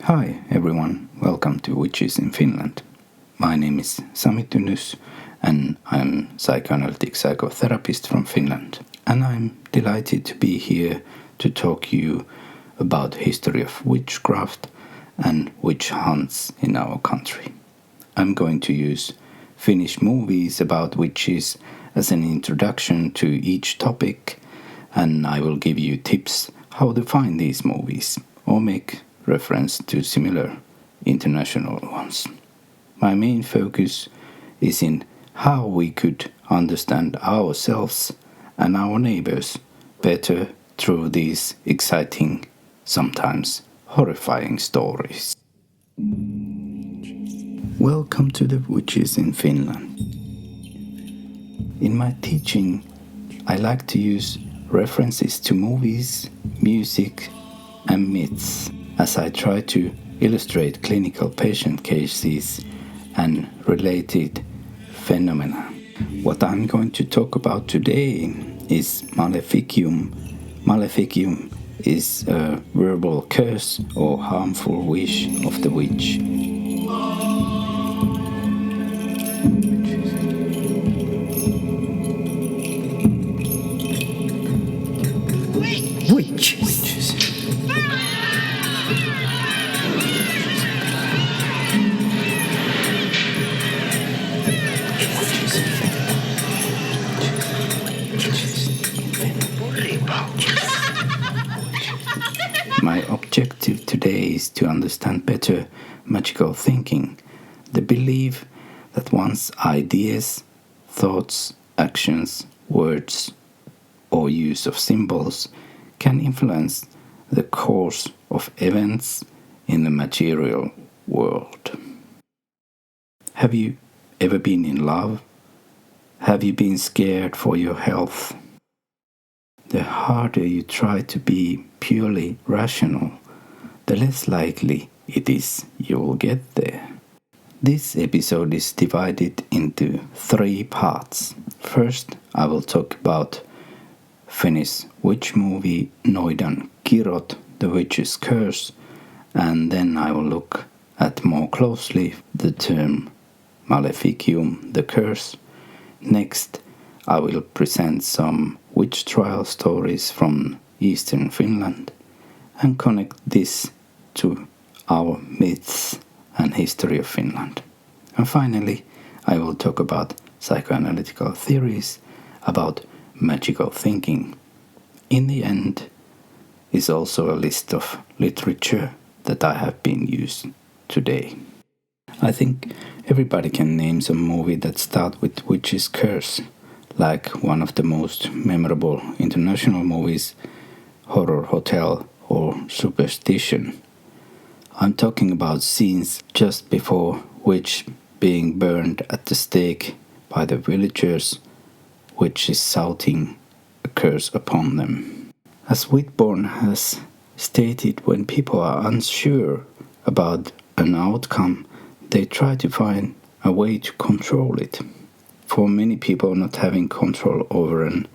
Hi everyone, welcome to Witches in Finland. My name is Sami Tynnys and I'm psychoanalytic psychotherapist from Finland. And I'm delighted to be here to talk to you about the history of witchcraft and witch hunts in our country. I'm going to use Finnish movies about witches as an introduction to each topic, and I will give you tips how to find these movies or make reference to similar international ones. My main focus is in how we could understand ourselves and our neighbors better through these exciting, sometimes horrifying stories. Welcome to the Witches in Finland. In my teaching, I like to use references to movies, music, and myths as I try to illustrate clinical patient cases and related phenomena. What I'm going to talk about today is Maleficium. Maleficium is a verbal curse or harmful wish of the witch. Witches. My objective today is to understand better magical thinking, the belief that one's ideas, thoughts, actions, words, or use of symbols can influence the course of events in the material world. Have you ever been in love? Have you been scared for your health? The harder you try to be purely rational, the less likely it is you will get there. This episode is divided into 3 parts. First, I will talk about Finnish witch movie Noidan Kirot, The Witch's Curse, and then I will look at more closely the term Maleficium, the curse. Next, I will present some witch trial stories from Eastern Finland and connect this to our myths and history of Finland. And finally, I will talk about psychoanalytical theories about magical thinking. In the end is also a list of literature that I have been using today. I think everybody can name some movie that starts with Witch's Curse, like one of the most memorable international movies, Horror Hotel or Superstition. I'm talking about scenes just before witch being burned at the stake by the villagers, which is shouting a curse upon them. As Whitborn has stated, when people are unsure about an outcome, they try to find a way to control it. For many people, not having control over an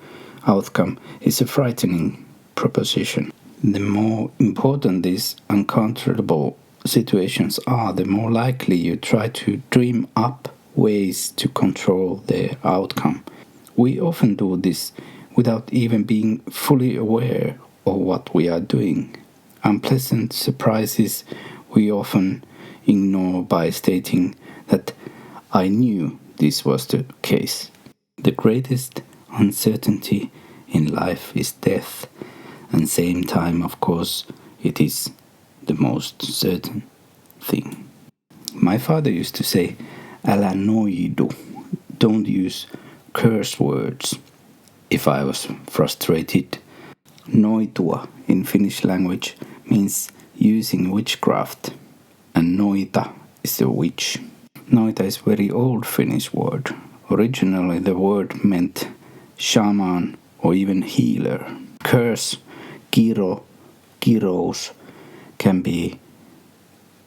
outcome is a frightening proposition. The more important these uncomfortable situations are, the more likely you try to dream up ways to control their outcome. We often do this without even being fully aware of what we are doing. Unpleasant surprises we often ignore by stating that I knew this was the case. The greatest uncertainty in life is death, and same time, of course, it is the most certain thing. My father used to say, "Älä noidu," don't use curse words. If I was frustrated, noitua in Finnish language means using witchcraft, and noita is a witch. Noita is a very old Finnish word. Originally the word meant shaman or even healer. Curse, kiro, kirous can be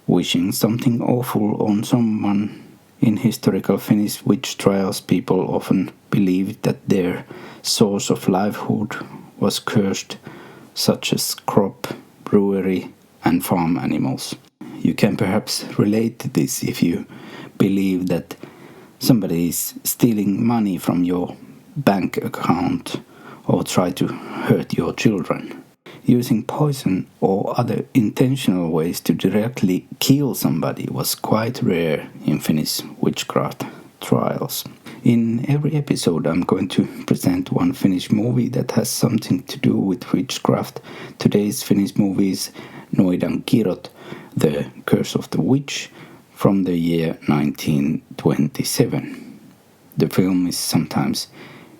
wishing something awful on someone. In historical Finnish witch trials, people often believed that their source of livelihood was cursed, such as crop, brewery, and farm animals. You can perhaps relate to this if you believe that somebody is stealing money from your bank account or try to hurt your children. Using poison or other intentional ways to directly kill somebody was quite rare in Finnish witchcraft trials. In every episode I'm going to present one Finnish movie that has something to do with witchcraft. Today's Finnish movie is Noidan Kirot, The Curse of the Witch, from the year 1927. The film is sometimes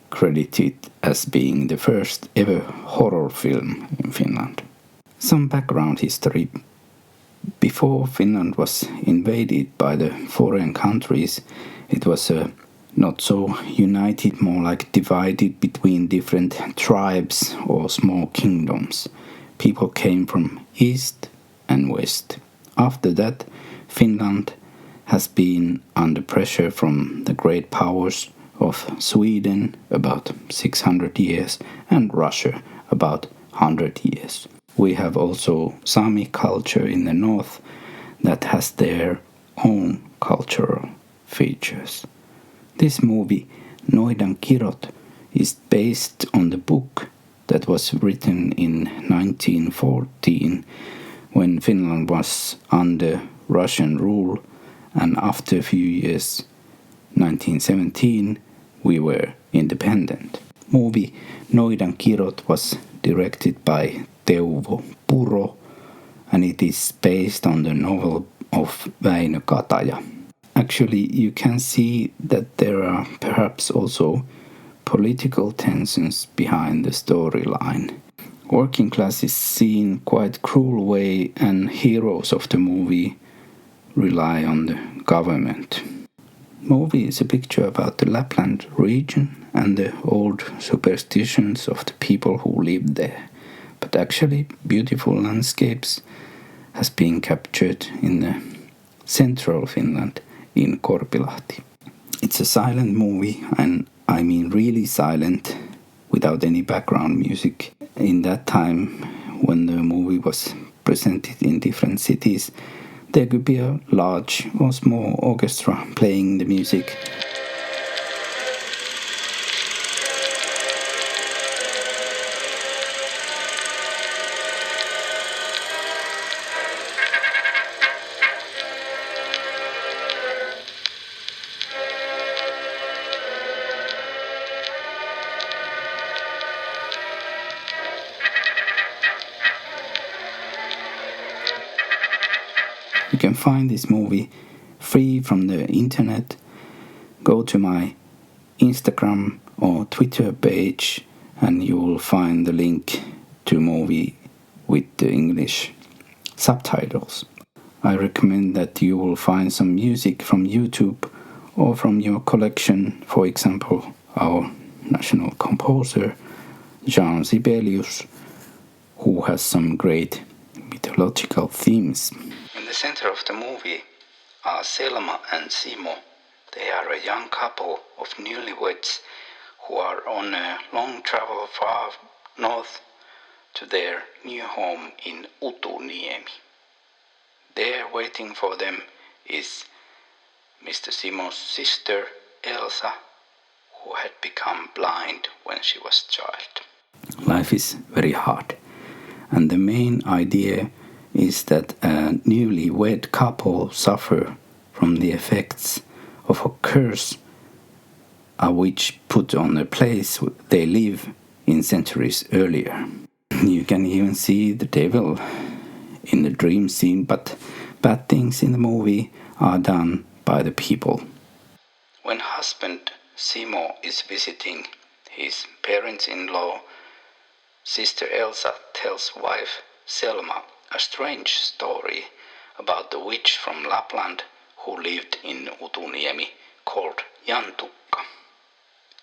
credited as being the first ever horror film in Finland. Some background history. Before Finland was invaded by the foreign countries, it was not so united, more like divided between different tribes or small kingdoms. People came from east and west. After that, Finland has been under pressure from the great powers of Sweden about 600 years and Russia about 100 years. We have also Sami culture in the north that has their own cultural features. This movie, Noidan Kirot, is based on the book that was written in 1914 when Finland was under Russian rule, and after a few years, 1917, we were independent. Movie Noidan Kirot was directed by Teuvo Puro, and it is based on the novel of Väinö Kataja. Actually, you can see that there are perhaps also political tensions behind the storyline. Working class is seen quite cruel way, and heroes of the movie rely on the government. Movie is a picture about the Lapland region and the old superstitions of the people who lived there. But actually, beautiful landscapes has been captured in the central Finland in Korpilahti. It's a silent movie, and I mean really silent, without any background music. In that time, when the movie was presented in different cities, there could be a large or small orchestra playing the music. You can find this movie free from the internet. Go to my Instagram or Twitter page and you will find the link to movie with the English subtitles. I recommend that you will find some music from YouTube or from your collection, for example, our national composer, Jean Sibelius, who has some great mythological themes. In the center of the movie are Selma and Simo. They are a young couple of newlyweds who are on a long travel far north to their new home in Utuniemi. There waiting for them is Mr. Simo's sister Elsa, who had become blind when she was a child. Life is very hard, and the main idea is that a newlywed couple suffer from the effects of a curse a witch put on the place they live in centuries earlier. You can even see the devil in the dream scene, but bad things in the movie are done by the people. When husband Simo is visiting his parents-in-law, sister Elsa tells wife Selma a strange story about the witch from Lapland who lived in Utuniemi called Jantukka.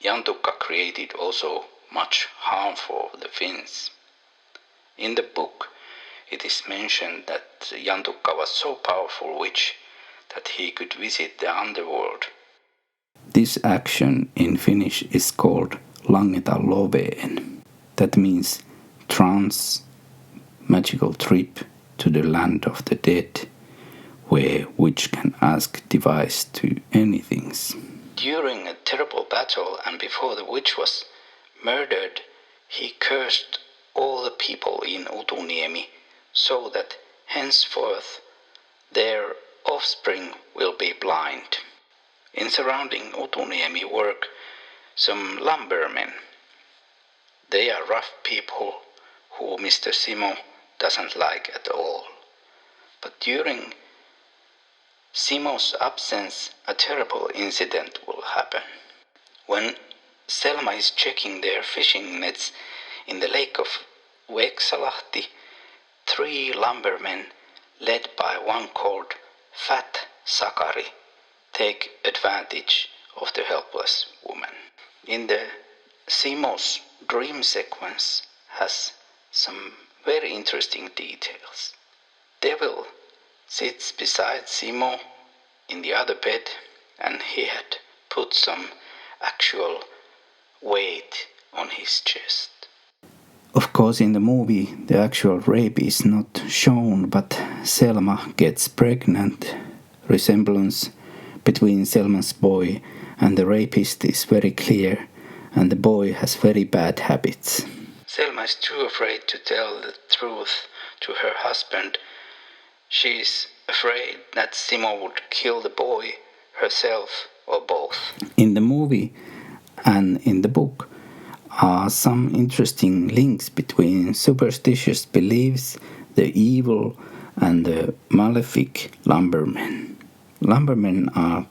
Jantukka created also much harm for the Finns. In the book, it is mentioned that Jantukka was so powerful witch that he could visit the underworld. This action in Finnish is called langeta loveen. That means trance, magical trip to the land of the dead. where witch can ask device to anything. During a terrible battle and before the witch was murdered, he cursed all the people in Utuniemi so that henceforth their offspring will be blind. In surrounding Utuniemi work some lumbermen. They are rough people who Mr. Simo doesn't like at all. But during Simo's absence, a terrible incident will happen. When Selma is checking their fishing nets in the lake of Veksalahti, 3 lumbermen, led by one called Fat Sakari, take advantage of the helpless woman. In the Simo's dream sequence has some very interesting details. Devil sits beside Simo in the other bed, and he had put some actual weight on his chest. Of course, in the movie, the actual rape is not shown, but Selma gets pregnant. Resemblance between Selma's boy and the rapist is very clear, and the boy has very bad habits. Selma is too afraid to tell the truth to her husband. She is afraid that Simo would kill the boy, herself, or both. In the movie and in the book are some interesting links between superstitious beliefs, the evil, and the malefic lumbermen. Lumbermen are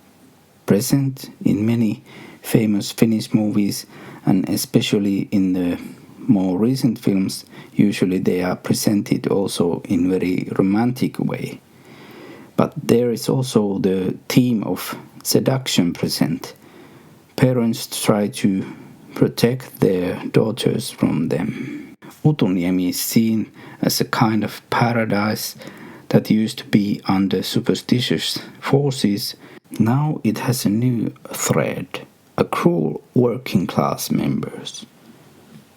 present in many famous Finnish movies, and especially in the more recent films, usually they are presented also in very romantic way. But there is also the theme of seduction present. Parents try to protect their daughters from them. Utuniemi is seen as a kind of paradise that used to be under superstitious forces. Now it has a new thread, a cruel working class members.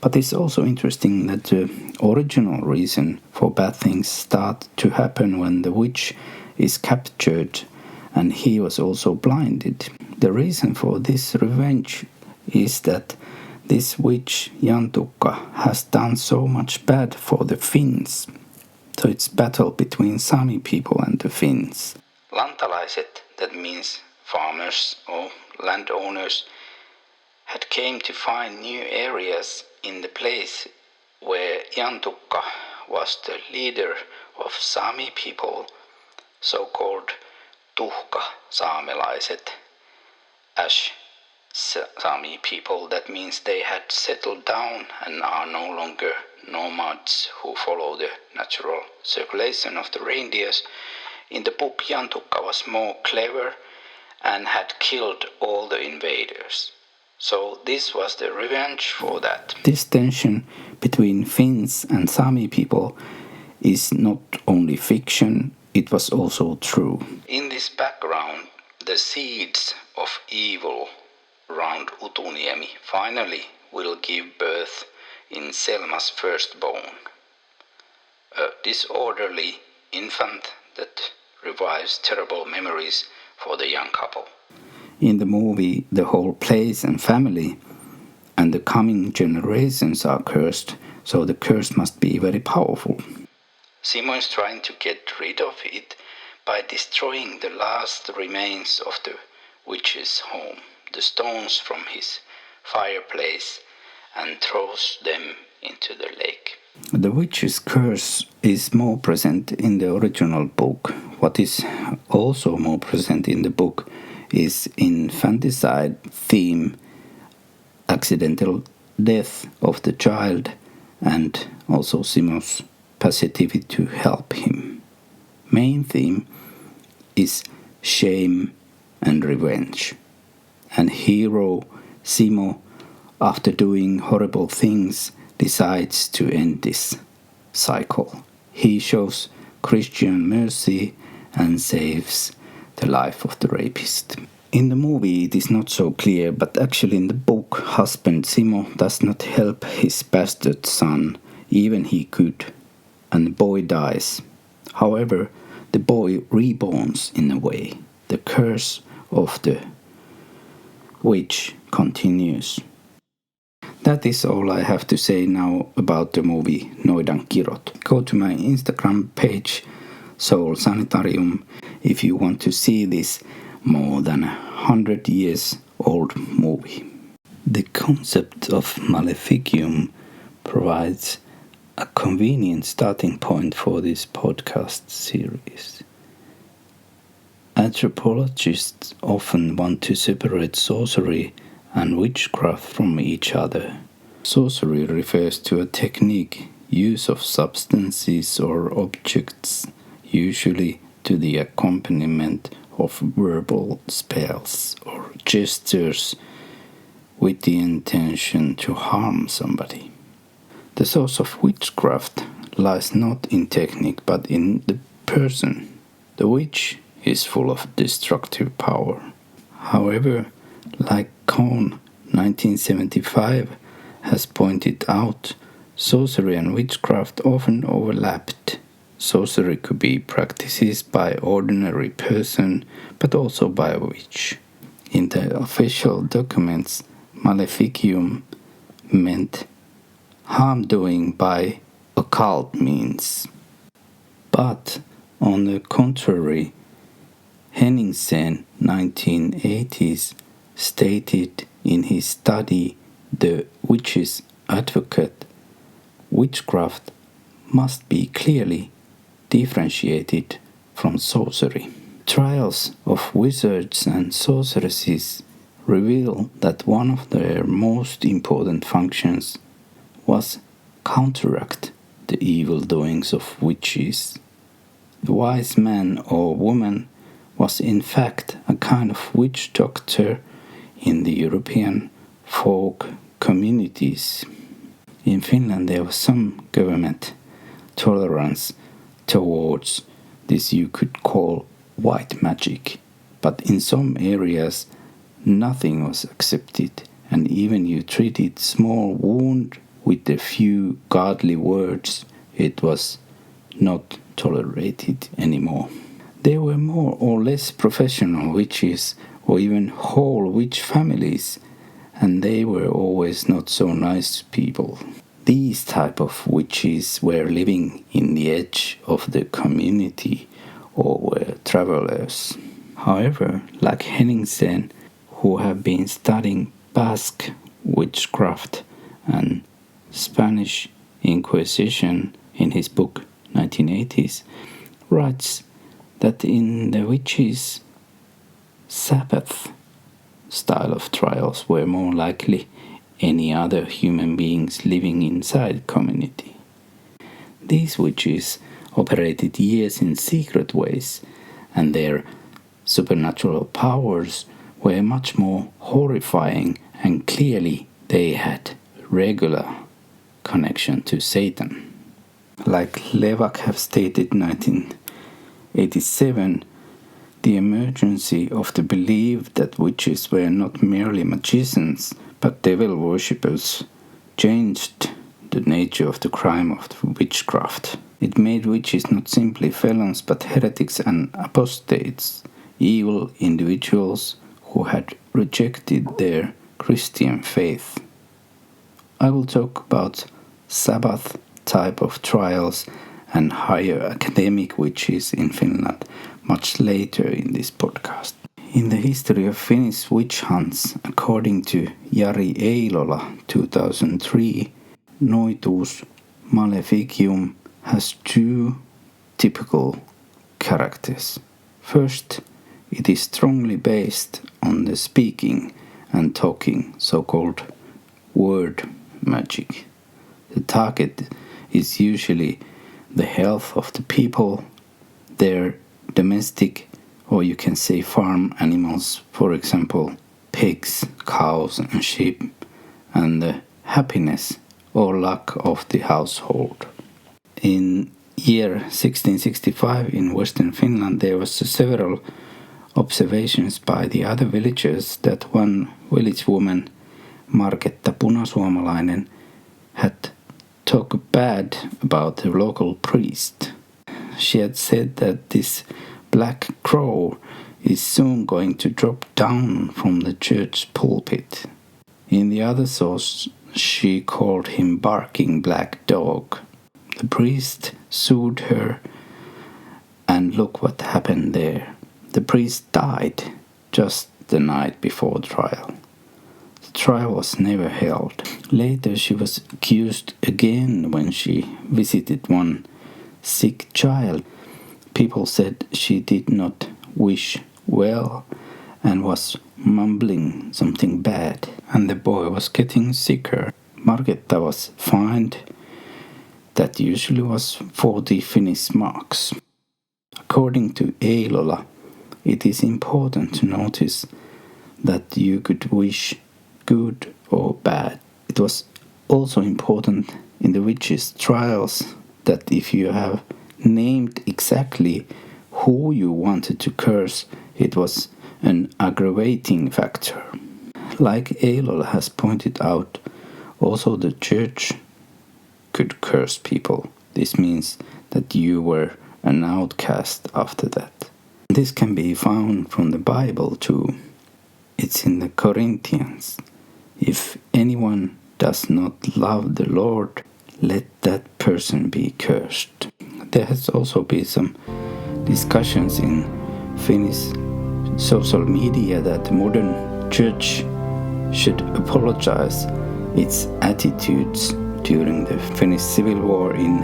But it's also interesting that the original reason for bad things start to happen when the witch is captured and he was also blinded. The reason for this revenge is that this witch Jantukka has done so much bad for the Finns. So it's battle between Sami people and the Finns. Lantalaiset, that means farmers or landowners, had came to find new areas in the place where Jantukka was the leader of Sami people, so-called Tuhka Saamelaiset, Ash Sami people. That means they had settled down and are no longer nomads who follow the natural circulation of the reindeers. In the book, Jantukka was more clever and had killed all the invaders. So this was the revenge for that. This tension between Finns and Sami people is not only fiction, it was also true. In this background, the seeds of evil around Utuniemi finally will give birth in Selma's firstborn, a disorderly infant that revives terrible memories for the young couple. In the movie, the whole place and family and the coming generations are cursed, so the curse must be very powerful. Simo is trying to get rid of it by destroying the last remains of the witch's home, the stones from his fireplace, and throws them into the lake. The witch's curse is more present in the original book. What is also more present in the book is infanticide theme, accidental death of the child, and also Simo's passivity to help him. Main theme is shame and revenge. And hero Simo, after doing horrible things, decides to end this cycle. He shows Christian mercy and saves the life of the rapist. In the movie it is not so clear, but actually in the book, husband Simo does not help his bastard son, even he could, and the boy dies. However, the boy reborns in a way. The curse of the witch continues. That is all I have to say now about the movie Noidan Kirot. Go to my Instagram page, Soul Sanitarium, if you want to see this more than 100 years old movie. The concept of Maleficium provides a convenient starting point for this podcast series. Anthropologists often want to separate sorcery and witchcraft from each other. Sorcery refers to a technique, use of substances or objects, usually to the accompaniment of verbal spells or gestures with the intention to harm somebody. The source of witchcraft lies not in technique but in the person. The witch is full of destructive power. However, like Kohn 1975 has pointed out, sorcery and witchcraft often overlapped. Sorcery could be practices by ordinary person, but also by a witch. In the official documents, Maleficium meant harm doing by occult means. But on the contrary, Henningsen 1980s stated in his study The Witch's Advocate, witchcraft must be clearly differentiated from sorcery. Trials of wizards and sorceresses reveal that one of their most important functions was counteract the evil doings of witches. The wise man or woman was in fact a kind of witch doctor in the European folk communities. In Finland there was some government tolerance towards this you could call white magic, but in some areas nothing was accepted, and even you treated small wound with a few godly words, it was not tolerated anymore. There were more or less professional witches or even whole witch families, and they were always not so nice people. These type of witches were living in the edge of the community or were travelers. However, like Henningsen, who have been studying Basque witchcraft and Spanish Inquisition in his book 1980s, writes that in the witches' Sabbath style of trials were more likely any other human beings living inside community. These witches operated years in secret ways, and their supernatural powers were much more horrifying, and clearly they had regular connection to Satan. Like Levack have stated in 1987, the emergency of the belief that witches were not merely magicians but devil worshippers changed the nature of the crime of witchcraft. It made witches not simply felons but heretics and apostates, evil individuals who had rejected their Christian faith. I will talk about Sabbath type of trials and higher academic witches in Finland much later in this podcast. In the history of Finnish witch hunts, according to Jari Eilola 2003, Noitus Maleficium has two typical characters. First, it is strongly based on the speaking and talking, so-called word magic. The target is usually the health of the people, their domestic or you can say farm animals, for example pigs, cows and sheep, and the happiness or luck of the household. In year 1665 in Western Finland there was several observations by the other villagers that one village woman, Marketta Punasuomalainen, had talked bad about the local priest. she had said that this black crow is soon going to drop down from the church pulpit. In the other source, she called him barking black dog. The priest sued her, and look what happened there. The priest died just the night before trial. The trial was never held. Later she was accused again when she visited one sick child. People said she did not wish well and was mumbling something bad, and the boy was getting sicker. Marketta was fined. That usually was 40 Finnish marks. According to Eilola, it is important to notice that you could wish good or bad. It was also important in the witches' trials that if you have named exactly who you wanted to curse, it was an aggravating factor. Like Eilola has pointed out, also the church could curse people. This means that you were an outcast after that. This can be found from the Bible too. It's in the Corinthians. If anyone does not love the Lord, let that person be cursed. There has also been some discussions in Finnish social media that the modern church should apologize its attitudes during the Finnish Civil War in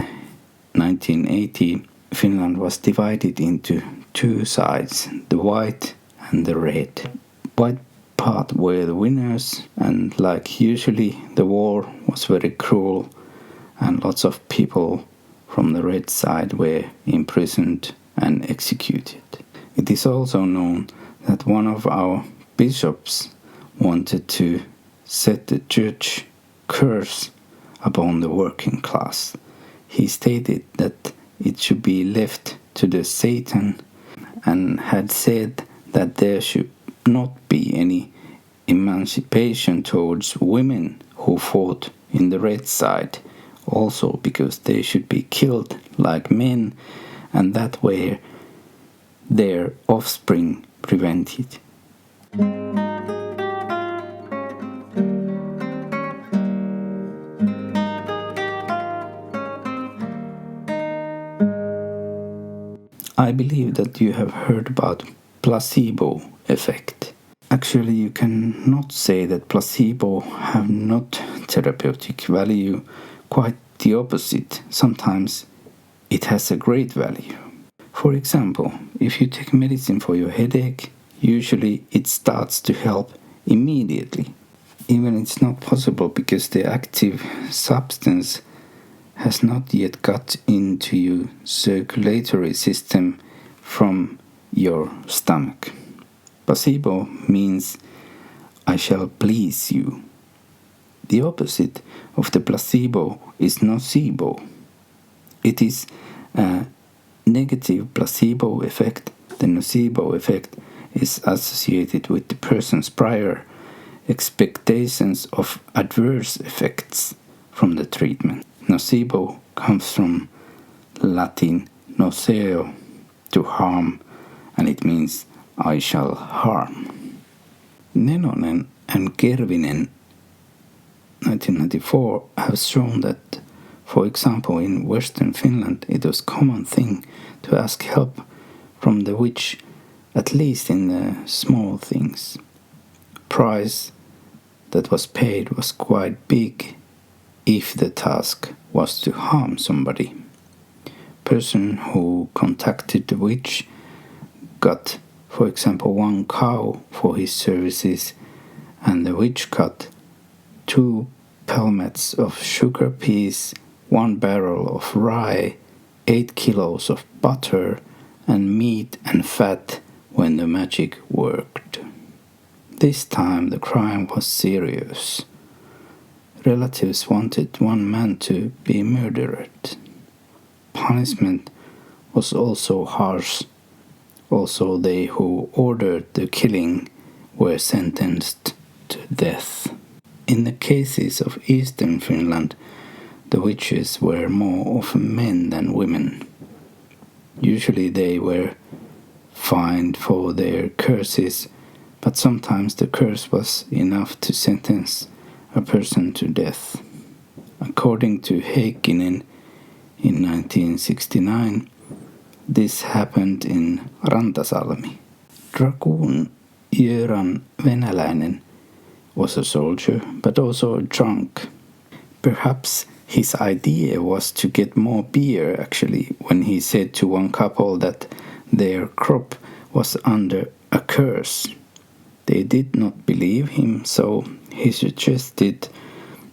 1980. Finland was divided into two sides, the white and the red. White part were the winners, and like usually the war was very cruel and lots of people from the red side were imprisoned and executed. It is also known that one of our bishops wanted to set the church curse upon the working class. He stated that it should be left to the Satan and had said that there should not be any emancipation towards women who fought in the red side, also because they should be killed like men, and that way their offspring prevented. I believe that you have heard about placebo effect. Actually, you cannot say that placebo have not therapeutic value. Quite the opposite. Sometimes it has a great value. For example, if you take medicine for your headache, usually it starts to help immediately. Even it's not possible because the active substance has not yet got into your circulatory system from your stomach. Placebo means I shall please you. The opposite of the placebo is nocebo. It is a negative placebo effect. The nocebo effect is associated with the person's prior expectations of adverse effects from the treatment. Nocebo comes from Latin noceo, to harm, and it means I shall harm. Nenonen and Kervinen, 1994, have shown that, for example, in Western Finland, it was a common thing to ask help from the witch, at least in the small things. Price that was paid was quite big if the task was to harm somebody. Person who contacted the witch got, for example, 1 cow for his services, and the witch got 2 pelmets of sugar peas, 1 barrel of rye, 8 kilos of butter, and meat and fat when the magic worked. This time the crime was serious. Relatives wanted 1 man to be murdered. Punishment was also harsh. Also, they who ordered the killing were sentenced to death. In the cases of Eastern Finland, the witches were more often men than women. Usually they were fined for their curses, but sometimes the curse was enough to sentence a person to death. According to Heikkinen, in 1969, this happened in Rantasalmi. Dragoon Jöran Venäläinen was a soldier, but also a drunk. Perhaps his idea was to get more beer, actually, when he said to one couple that their crop was under a curse. They did not believe him, so he suggested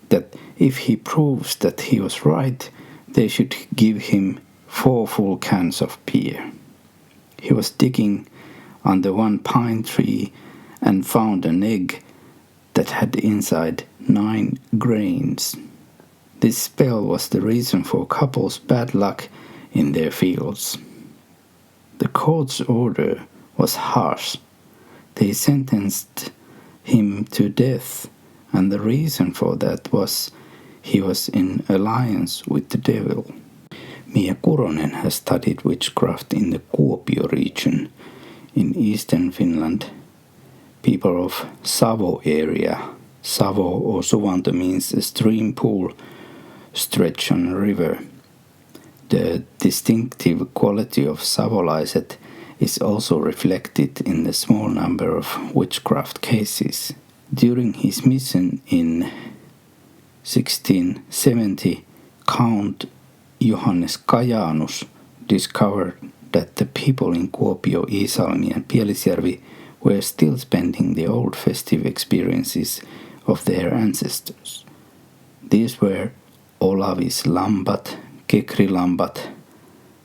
that if he proves that he was right, they should give him 4 full cans of beer. He was digging under one pine tree and found an egg that had inside 9 grains. This spell was the reason for couples' bad luck in their fields. The court's order was harsh. They sentenced him to death, and the reason for that was he was in alliance with the devil. Mia Kuronen has studied witchcraft in the Kuopio region in Eastern Finland. People of Savo area. Savo or Suvanto means a stream pool stretch on a river. The distinctive quality of Savolaiset is also reflected in the small number of witchcraft cases. During his mission in 1670, Count Johannes Kajanus discovered that the people in Kuopio, Iisalmi and Pielisjärvi were still spending the old festive experiences of their ancestors. These were Olavis lambat, Kekri lambat,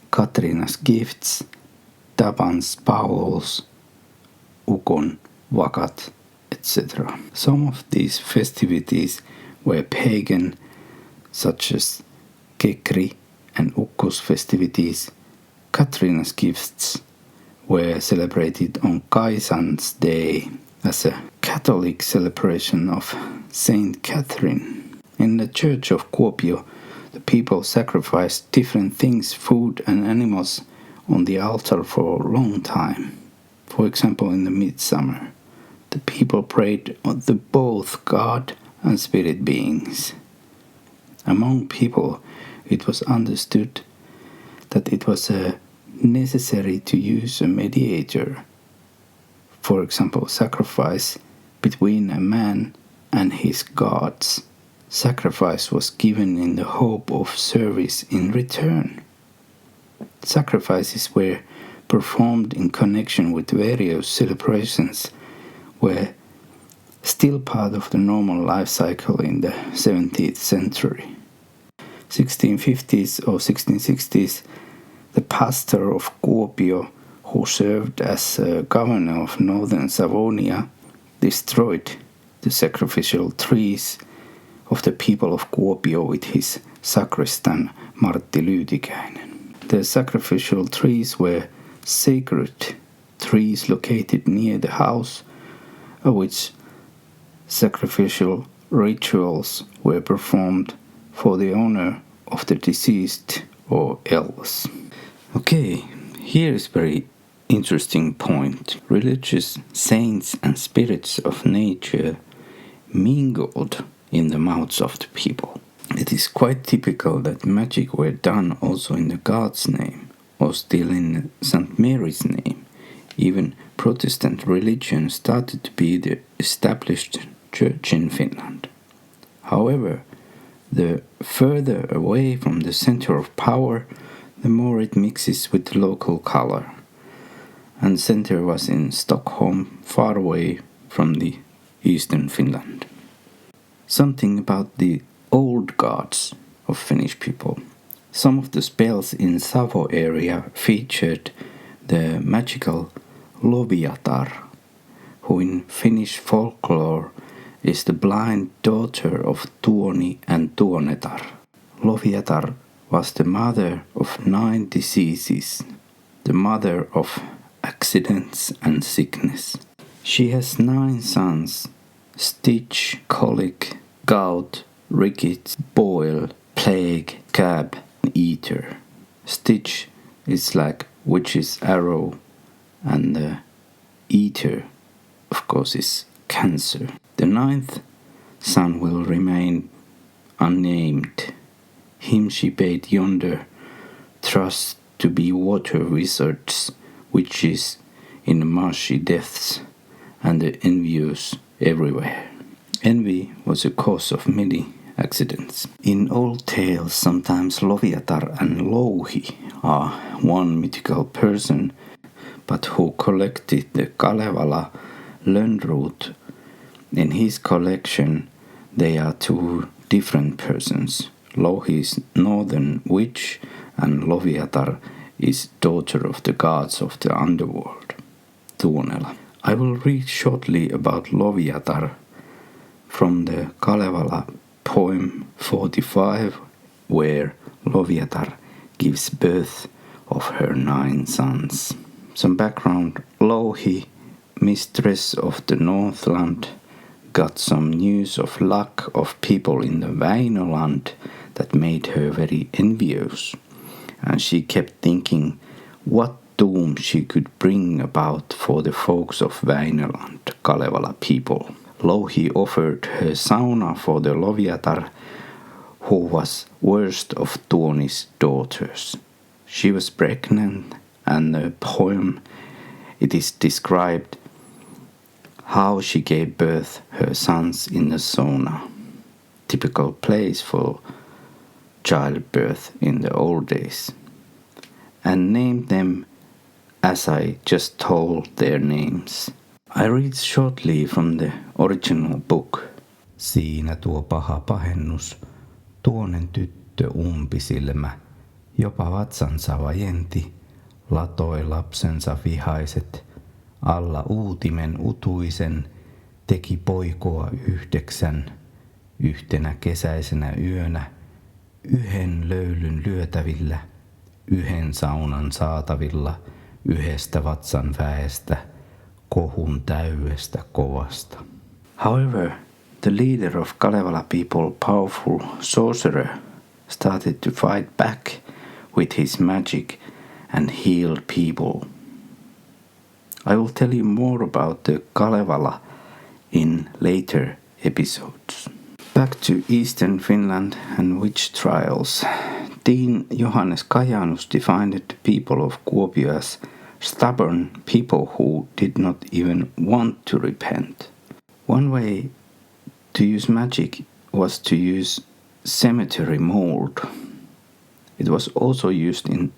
Katrinas gifts, Tapans pauls, Ukon vakat, etc. Some of these festivities were pagan, such as Kekri and Ukko's festivities. Katrinas gifts were celebrated on Kaisan's Day as a Catholic celebration of Saint Catherine. In the church of Kuopio, the people sacrificed different things, food and animals, on the altar for a long time. For example, in the midsummer, the people prayed to both God and spirit beings. Among people, it was understood that it was necessary to use a mediator. For example, sacrifice between a man and his gods. Sacrifice was given in the hope of service in return. Sacrifices were performed in connection with various celebrations, were still part of the normal life cycle in the 17th century. 1650s or 1660s, the pastor of Kuopio, who served as governor of northern Savonia, destroyed the sacrificial trees of the people of Kuopio with his sacristan Martti Lyytikäinen. The sacrificial trees were sacred trees located near the house, of which sacrificial rituals were performed for the honor of the deceased or else. Okay, here is very interesting point. Religious saints and spirits of nature mingled in the mouths of the people. It is quite typical that magic were done also in the God's name, or still in St. Mary's name. Even Protestant religion started to be the established church in Finland. However, the further away from the center of power, the more it mixes with the local color. And center was in Stockholm, far away from the Eastern Finland. Something about the old gods of Finnish people. Some of the spells in Savo area featured the magical Loviatar, who in Finnish folklore is the blind daughter of Tuoni and Tuonetar. Loviatar was the mother of 9 diseases, the mother of accidents and sickness. She has 9 sons: stitch, colic, gout, rickets, boil, plague, scab, eater. Stitch is like witch's arrow, and the eater, of course, is Cancer. The ninth son will remain unnamed. Him she bade yonder trust to be water wizards, witches in marshy depths, and the envious everywhere. Envy was a cause of many accidents. In old tales, sometimes Loviatar and Louhi are one mythical person, but who collected the Kalevala Lönnrot. In his collection, they are two different persons. Louhi is northern witch, and Loviatar is daughter of the gods of the underworld, Tuonela. I will read shortly about Loviatar from the Kalevala poem 45, where Loviatar gives birth of her 9 sons. Some background: Louhi, mistress of the Northland, got some news of luck of people in the Väinöland that made her very envious, and she kept thinking what doom she could bring about for the folks of Väinöland, Kalevala people. Louhi offered her sauna for the Loviatar, who was worst of Tuoni's daughters. She was pregnant, and the poem it is described how she gave birth her sons in the sauna, typical place for childbirth in the old days, and named them as I just told their names. I read shortly from the original book. Siinä tuo paha pahennus, tuonen tyttö umpisilmä, jopa vatsansa vajenti, latoi lapsensa vihaiset, alla uutimen utuisen, teki poikoa 9, yhtenä kesäisenä yönä, yhden löylyn lyötävillä, yhden saunan saatavilla, yhdestä vatsan väestä, kohun täydestä kovasta. However, the leader of Kalevala people, powerful sorcerer, started to fight back with his magic and healed people. I will tell you more about the Kalevala in later episodes. Back to Eastern Finland and witch trials. Dean Johannes Kajanus defined the people of Kuopio as stubborn people who did not even want to repent. One way to use magic was to use cemetery mold. It was also used in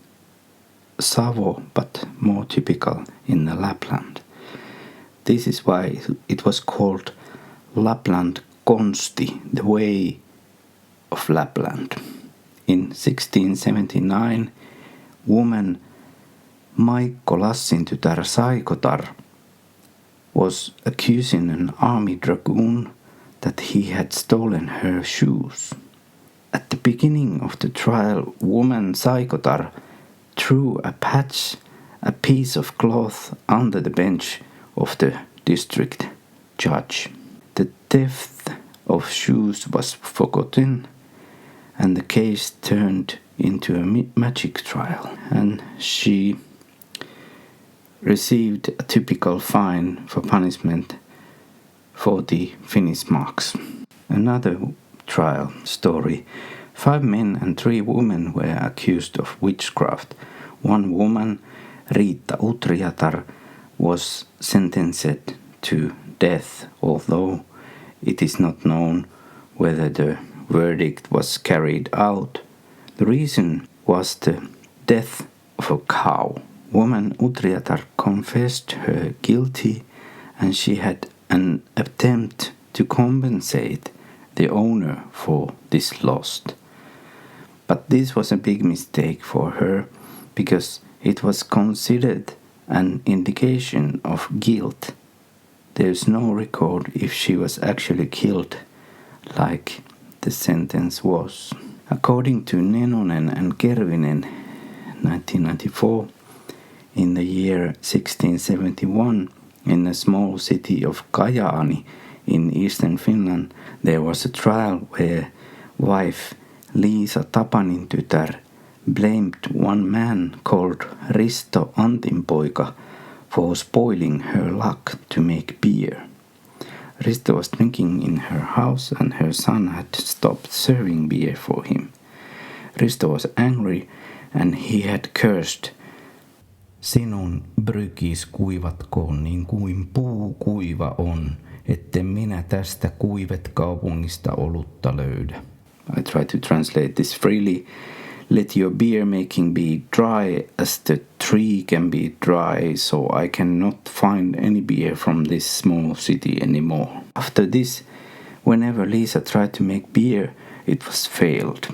Savo, but more typical in the Lapland. This is why it was called Lapland Konsti, the way of Lapland. In 1679, woman Maikko Lassin tytär Saikotar was accusing an army dragoon that he had stolen her shoes. At the beginning of the trial, woman Saikotar threw a piece of cloth under the bench of the district judge. The theft of shoes was forgotten, and the case turned into a magic trial, and she received a typical fine for punishment, 40 Finnish marks. Another trial story: 5 men and 3 women were accused of witchcraft. One woman, Riitta Utriatar, was sentenced to death, although it is not known whether the verdict was carried out. The reason was the death of a cow. Woman Utriatar confessed her guilty, and she had an attempt to compensate the owner for this loss. But this was a big mistake for her, because it was considered an indication of guilt. There is no record if she was actually killed, like the sentence was. According to Nenonen and Kervinen, 1994, in the year 1671, in the small city of Kajaani in Eastern Finland, there was a trial where wife Liisa Tapanin tytär blamed one man called Risto Antinpoika for spoiling her luck to make beer. Risto was drinking in her house and her son had stopped serving beer for him. Risto was angry and he had cursed, "Sinun brykis kuivatkoon niin kuin puu kuiva on, etten minä tästä kuivet kaupungista olutta löydä." I try to translate this freely. "Let your beer making be dry as the tree can be dry, so I cannot find any beer from this small city anymore." After this, whenever Lisa tried to make beer, it was failed.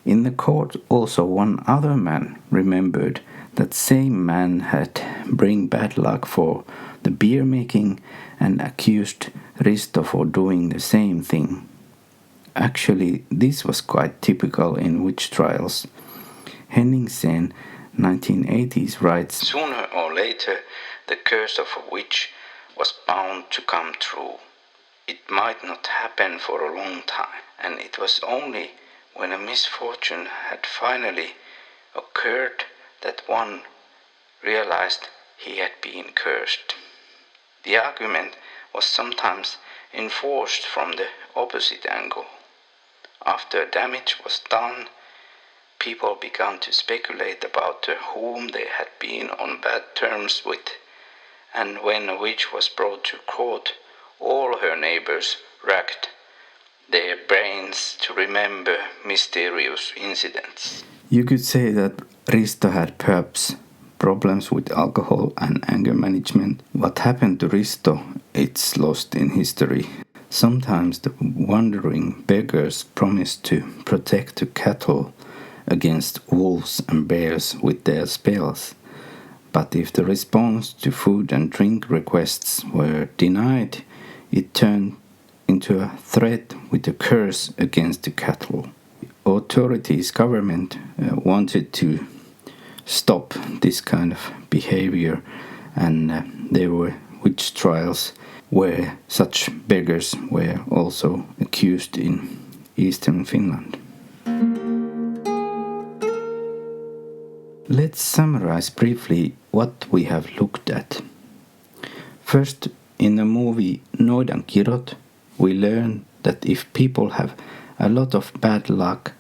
In the court also one other man remembered that same man had bring bad luck for the beer making and accused Risto for doing the same thing. Actually, this was quite typical in witch trials. Henningsen, 1980s, writes, "Sooner or later, the curse of a witch was bound to come true. It might not happen for a long time, and it was only when a misfortune had finally occurred that one realized he had been cursed." The argument was sometimes enforced from the opposite angle. After damage was done, people began to speculate about whom they had been on bad terms with, and when a witch was brought to court, all her neighbors racked their brains to remember mysterious incidents. You could say that Risto had perhaps problems with alcohol and anger management. What happened to Risto, it's lost in history. Sometimes the wandering beggars promised to protect the cattle against wolves and bears with their spells. But if the response to food and drink requests were denied, it turned into a threat with a curse against the cattle. Authorities, government wanted to stop this kind of behavior, and there were witch trials where such beggars were also accused in Eastern Finland. Let's summarize briefly what we have looked at. First, in the movie Noidankirot, we learn that if people have a lot of bad luck,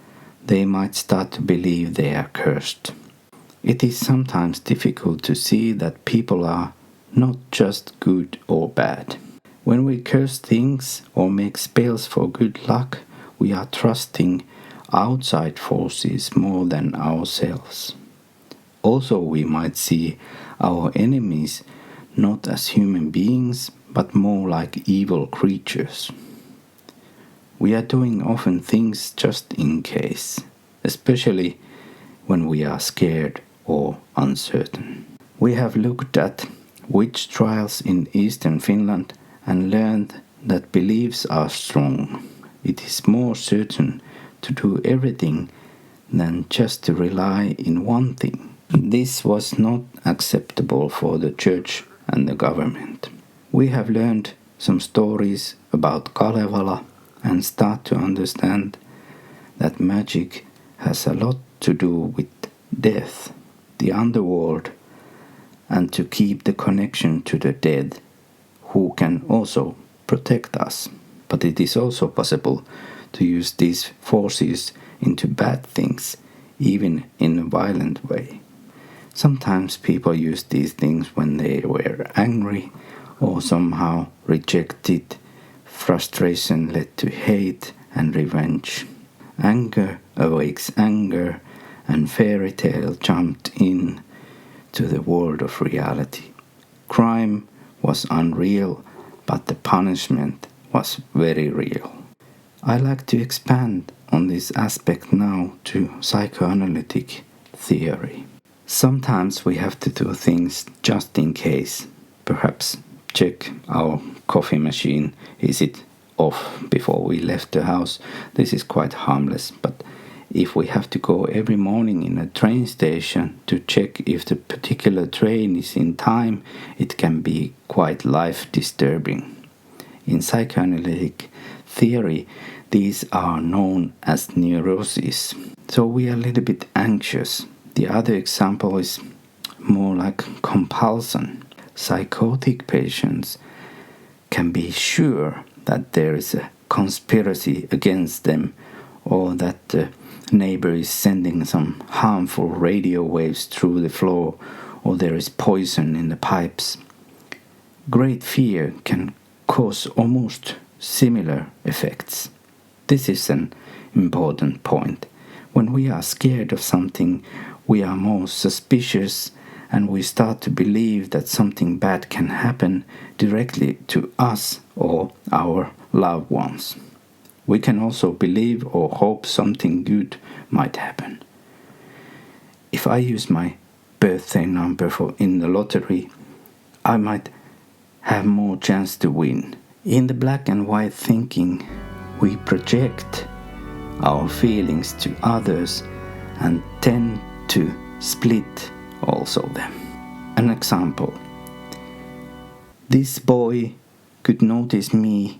they might start to believe they are cursed. It is sometimes difficult to see that people are not just good or bad. When we curse things or make spells for good luck, we are trusting outside forces more than ourselves. Also, we might see our enemies not as human beings, but more like evil creatures. We are doing often things just in case, especially when we are scared or uncertain. We have looked at witch trials in Eastern Finland and learned that beliefs are strong. It is more certain to do everything than just to rely in one thing. This was not acceptable for the church and the government. We have learned some stories about Kalevala and start to understand that magic has a lot to do with death, the underworld, and to keep the connection to the dead, who can also protect us. But it is also possible to use these forces into bad things, even in a violent way. Sometimes people use these things when they were angry or somehow rejected. Frustration led to hate and revenge. Anger awakes anger, and fairy tale jumped in to the world of reality. Crime was unreal, but the punishment was very real. I like to expand on this aspect now to psychoanalytic theory. Sometimes we have to do things just in case. Perhaps check our coffee machine. Is it off before we left the house? This is quite harmless, but if we have to go every morning in a train station to check if the particular train is in time, it can be quite life-disturbing. In psychoanalytic theory, These are known as neuroses. So we are a little bit anxious. The other example is more like compulsion. Psychotic patients can be sure that there is a conspiracy against them, or that the neighbor is sending some harmful radio waves through the floor, or there is poison in the pipes. Great fear can cause almost similar effects. This is an important point. When we are scared of something, we are more suspicious, and we start to believe that something bad can happen directly to us or our loved ones. We can also believe or hope something good might happen. If I use my birthday number in the lottery, I might have more chance to win. In the black and white thinking, we project our feelings to others and tend to split also them. An example: this boy could notice me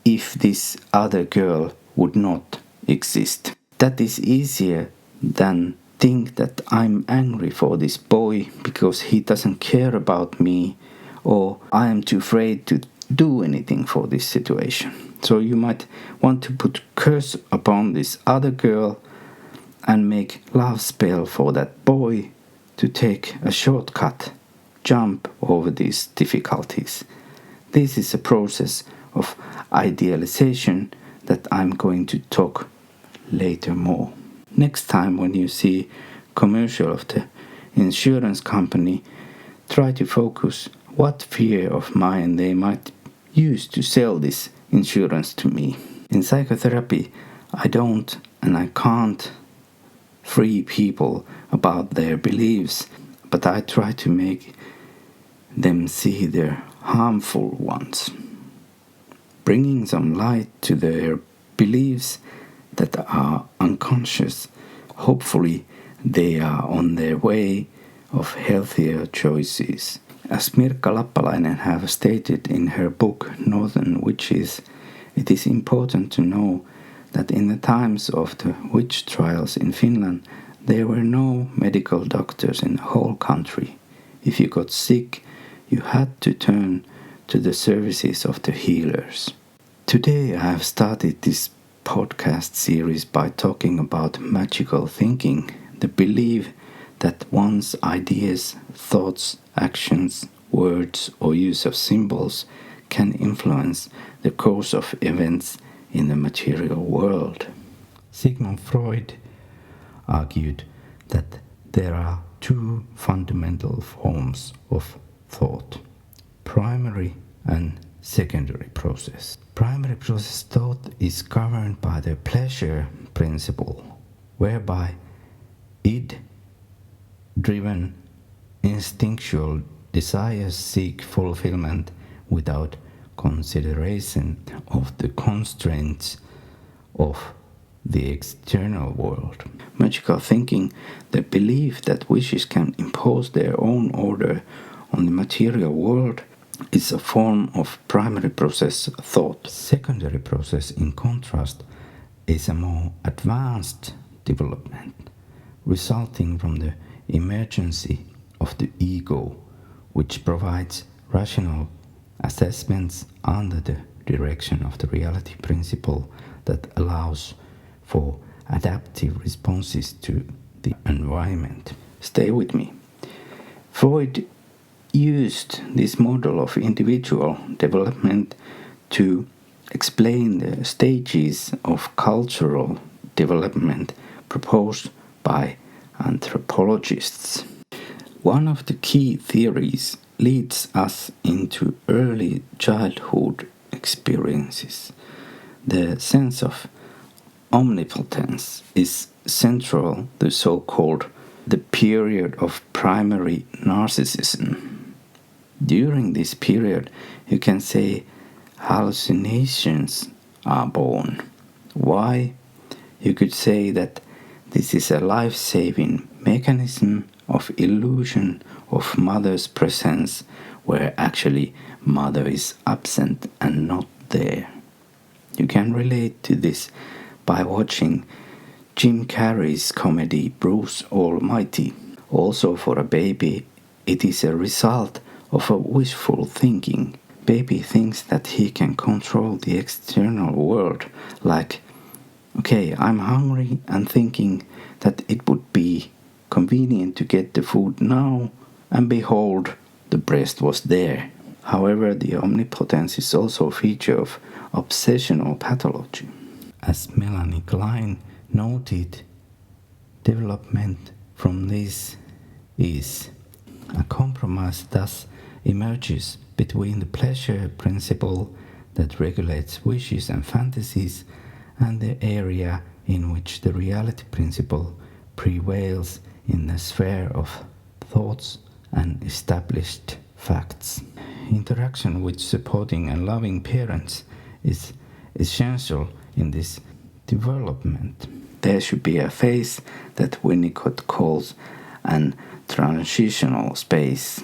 if this other girl would not exist. That is easier than think that I'm angry for this boy because he doesn't care about me, or I am too afraid to do anything for this situation. So you might want to put curse upon this other girl and make love spell for that boy to take a shortcut, jump over these difficulties. This is a process of idealization that I'm going to talk later more. Next time when you see commercial of the insurance company, try to focus what fear of mine they might use to sell this insurance to me. In psychotherapy, I don't and I can't free people about their beliefs, but I try to make them see their harmful ones, bringing some light to their beliefs that are unconscious. Hopefully they are on their way of healthier choices. As Mirkka Lappalainen have stated in her book Northern Witches, it is important to know that in the times of the witch trials in Finland, there were no medical doctors in the whole country. If you got sick, you had to turn to the services of the healers. Today I have started this podcast series by talking about magical thinking, the belief that one's ideas, thoughts, actions, words, or use of symbols can influence the course of events in the material world. Sigmund Freud argued that there are two fundamental forms of thought: primary and secondary process. Primary process thought is governed by the pleasure principle, whereby id-driven instinctual desires seek fulfillment without consideration of the constraints of the external world. Magical thinking, the belief that wishes can impose their own order on the material world, is a form of primary process thought. Secondary process, in contrast, is a more advanced development, resulting from the emergence of the ego, which provides rational assessments under the direction of the reality principle that allows for adaptive responses to the environment. Stay with me. Freud used this model of individual development to explain the stages of cultural development proposed by anthropologists. One of the key theories leads us into early childhood experiences. The sense of omnipotence is central to so-called the period of primary narcissism. During this period, you can say hallucinations are born. Why? You could say that this is a life-saving mechanism of illusion of mother's presence, where actually mother is absent and not there. You can relate to this by watching Jim Carrey's comedy Bruce Almighty. Also for a baby, it is a result of a wishful thinking. Baby thinks that he can control the external world, like, okay, I'm hungry and thinking that it would be convenient to get the food now, and behold, the breast was there. However, the omnipotence is also a feature of obsessional pathology. As Melanie Klein noted, development from this is a compromise thus emerges between the pleasure principle that regulates wishes and fantasies and the area in which the reality principle prevails in the sphere of thoughts and established facts. Interaction with supporting and loving parents is essential in this development. There should be a phase that Winnicott calls an transitional space.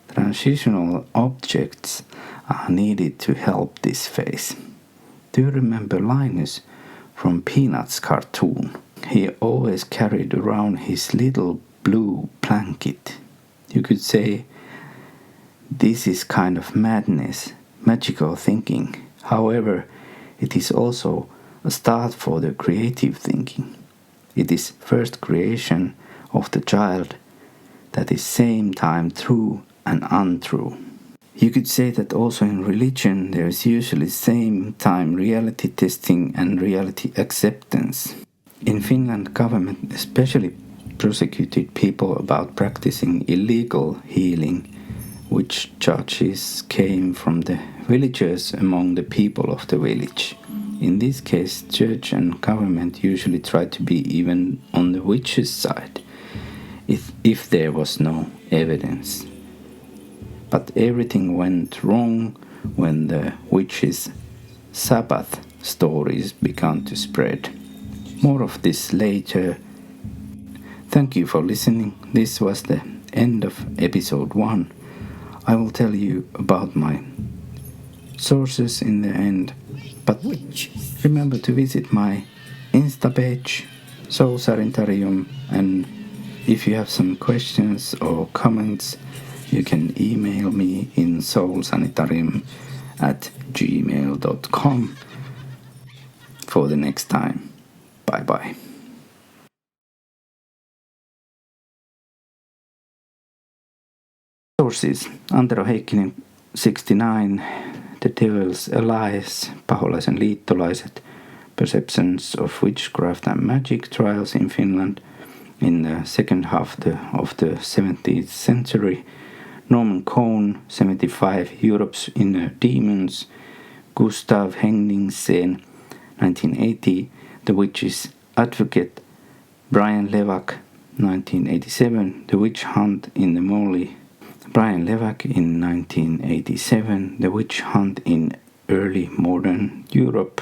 Transitional objects are needed to help this phase. Do you remember Linus from Peanuts cartoon? He always carried around his little blue blanket. You could say this is kind of madness, magical thinking. However, it is also a start for the creative thinking. It is first creation of the child that is same time true and untrue. You could say that also in religion there is usually same time reality testing and reality acceptance. In Finland, government especially prosecuted people about practicing illegal healing, which charges came from the villagers among the people of the village. In this case, church and government usually tried to be even on the witch's side, if there was no evidence. But everything went wrong when the witches' Sabbath stories began to spread. More of this later. Thank you for listening. This was the end of episode 1. I will tell you about my sources in the end, but remember to visit my Insta page, Soul Sanitarium, and if you have some questions or comments, you can email me in soulsanitarium@gmail.com. For the next time, bye bye. Sources: Antero Heikkinen, 69, The Devil's Allies, Paholaisen liittolaiset, Perceptions of Witchcraft and Magic Trials in Finland in the second half of the 17th century, Norman Cohn, 75, Europe's Inner Demons, Gustav Henningsen, 1980, The Witch's Advocate, Brian Levack, 1987, The Witch Hunt in the Molly, Brian Levack in 1987, The Witch Hunt in Early Modern Europe,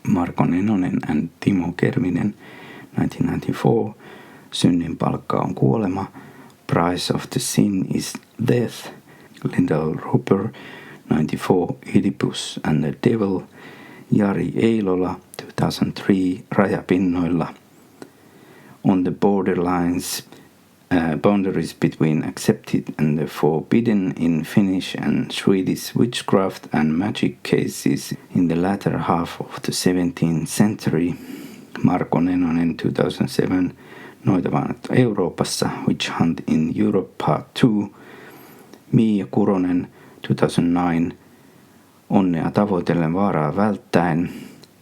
Marko Nenonen and Timo Kerminen, 1994, Synnin palkka on kuolema, Price of the Sin is Death, Lyndall Roper, 94, Oedipus and the Devil, Jari Eilola, 2003, Rajapinnoilla, On the Borderlines, Boundaries Between Accepted and the Forbidden in Finnish and Swedish Witchcraft and Magic Cases in the latter half of the 17th century, Marko Nenonen, 2007, Noita vaan Euroopassa, Witch Hunt in Europe Part 2, Miia Kuronen, 2009, Onnea tavoitellen vaaraa välttäen,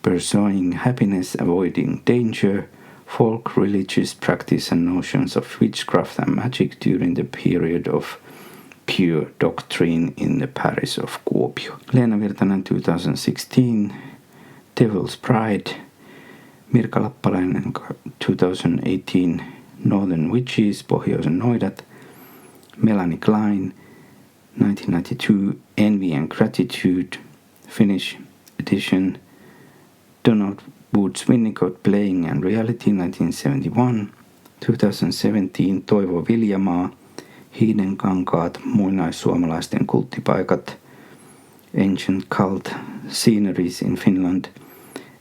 Pursuing Happiness, Avoiding Danger, Folk Religious Practice and Notions of Witchcraft and Magic during the period of Pure Doctrine in the Parish of Kuopio. Leena Virtanen, 2016, Devil's Pride, Mirka Lappalainen, 2018, Northern Witches, Pohjoisen noidat, Melanie Klein, 1992, Envy and Gratitude, Finnish edition, Donald Woods Winnicott, Playing and Reality, 1971, 2017, Toivo Viljamaa, Hiidenkankaat, Muinaissuomalaisten kulttipaikat, Ancient Cult, sceneries in Finland.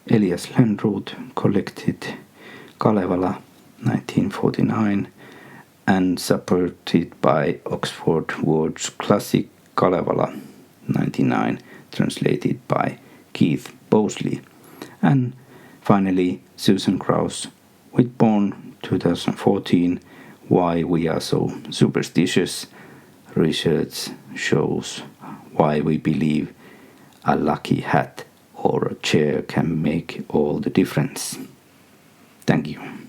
Elias Lönnrot collected Kalevala 1949 and supported by Oxford Words Classic Kalevala 99, translated by Keith Bosley. And finally, Susan Krauss with Born 2014, Why We Are So Superstitious. Research shows why we believe a lucky hat or a chair can make all the difference. Thank you.